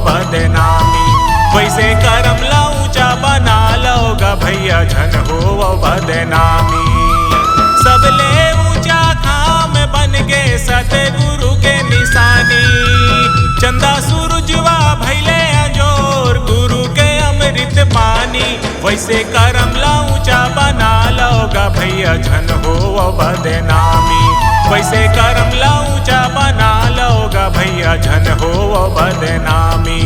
बदनामी। वैसे करम ला ऊंचा बना लोगा भैया झन हो बदनामी। सबले ऊंचा खाम बन के सतगुरु के निशानी। चंदा सूरजवा भैले अजोर गुरु के अमृत पानी। वैसे करम ला ऊंचा बना लोगा भैया झन हो बदनामी। वैसे करम ला ऊंचा बना लोगा भैया झन हो बदनामी।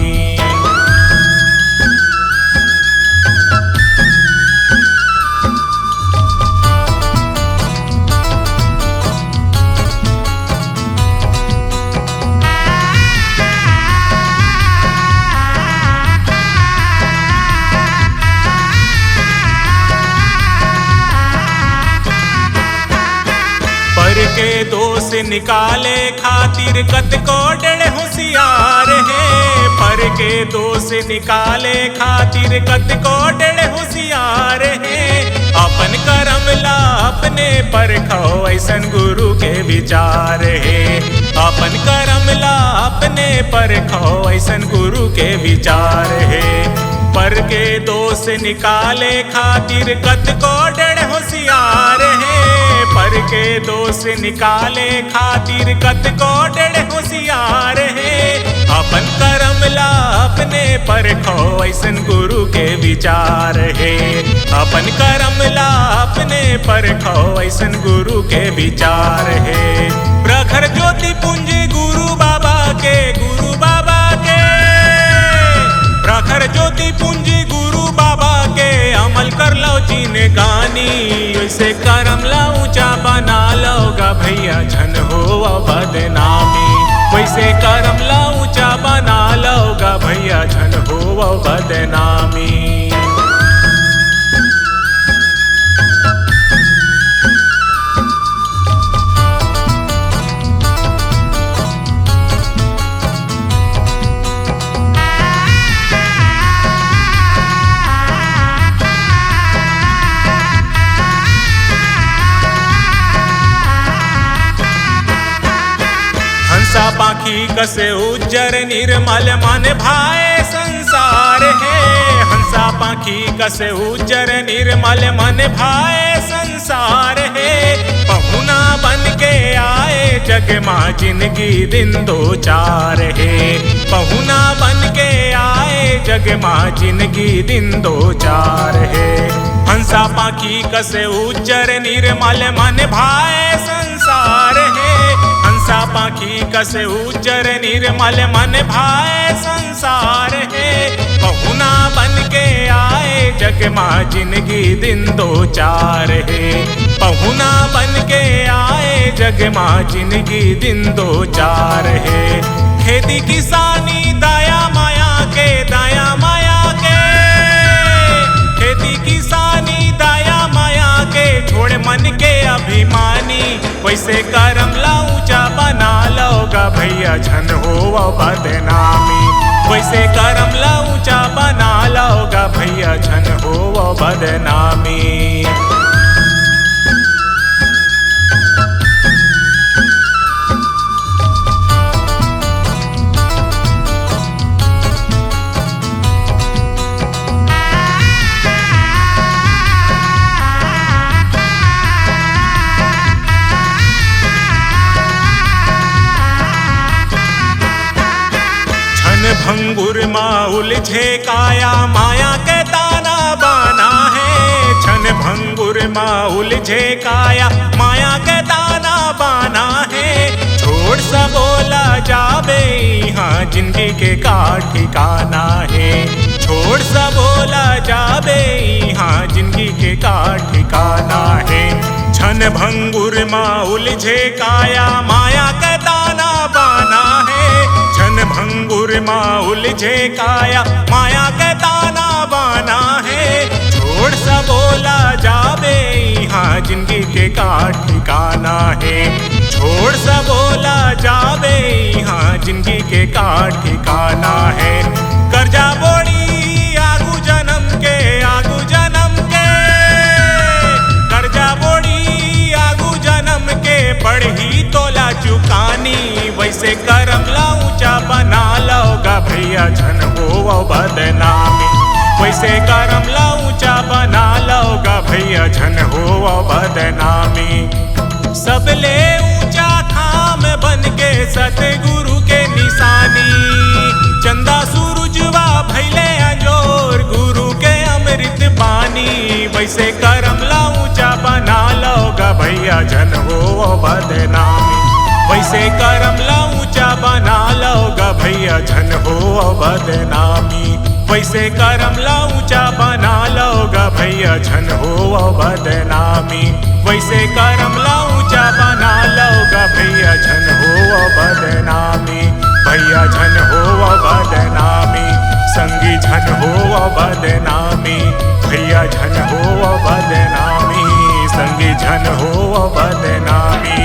पर के दोष निकाले खातिर कतको डेढ़ होशियार है। पर के दोष निकाले खातिर कतको डेढ़ होशियार है। अपन करम ला अपने परखो ऐसन गुरु के विचार है। अपन करम ला अपने परखो ऐसन गुरु के विचार है। पर के दोष निकाले खातिर कतको डेढ़ होशियार है। पर के दोष निकाले खातिर कतको डेढ़ होशियार है। अपन करम ला अपने परखो ऐसन गुरु के विचार है। अपन करम ला अपने परखो ऐसन गुरु के विचार है। प्रखर ज्योति पुंज गुरु बाबा के, गुरु बाबा के। प्रखर ज्योति पुंज गुरु बाबा के अमल कर लो जीन गानी। वैसे करम ला ऊंचा बना लोगा भैया झन हो बदनामी। वैसे करम ला ऊंचा बना लोगा भैया झन हो बदनामी। हंसा पाखी कसे उज्जर निर्मल मन भाए संसार है। हंसा पाखी कसे उज्जर निर्मल मन भाए संसार है। पहुना बन के आए जग माँ जिंदगी दिन दो चार है। पहुना बन के आए जग माँ जिंदगी दिन दो चार है। हंसा पाखी कसे उज्जर निर्मल मन भाए संसार है। हंसा पाखी कसे उज्जर निर्मल मन भाए संसार है। पहुना बन के आए जग माँ जिंदगी दिन दो चार है। पहुना बन के आए जग माँ जिंदगी दिन दो चार है। खेती किसानी दया माया के, दया माया के। खेती किसानी दया माया के छोड़ मन के अभिमानी। वैसे करम ला ऊंचा बना लोगा भैया झन हो बदनामी। वैसे करम ला ऊंचा बना लोगा भैया झन हो बदनामी। भंगुर माँ उलझे काया माया के ताना बाना है। छन भंगुर माँ उलझे काया माया के ताना बाना है। छोड़ सा बोला जाबे यहाँ जिंदगी के का ठिकाना है। छोड़ सा बोला जाबे यहाँ जिंदगी के का ठिकाना है। छन भंगुर माँ उलझे काया माया के ताना बाना है। छन भंगुर माँ उलझे काया माया के ताना बाना है। छोड़ सा बोला जाबे यहाँ जिंदगी के का ठिकाना है। छोड़ सा बोला जाबे यहाँ जिंदगी के का ठिकाना है। कर्जा बोड़ी आगू जन्म के, आगू जन्म के। कर्जा बोड़ी आगू जन्म के पढ़ी तोला चुकानी। वैसे करम ला ऊंचा बना लोगा भैया झन वैसे करम ला ऊंचा बना लोगा भैया झन हो बदनामी। सबले ऊंचा खाम बन के सतगुरु के निशानी, चंदा सूरजवा भैले अंजोर गुरु के अमृत बानी। वैसे करम ला ऊंचा बना लोगा भैया झन हो बदनामी। वैसे करम ला ऊंचा बना लोगा भैया झन हो बदनामी। वैसे करम ला ऊंचा बना लोगा भैया झन हो बदनामी। वैसे करम ला ऊंचा बना लोगा भैया झन हो बदनामी। भैया झन हो बदनामी, संगी झन हो बदनामी। भैया झन हो बदनामी, संगी झन हो बदनामी।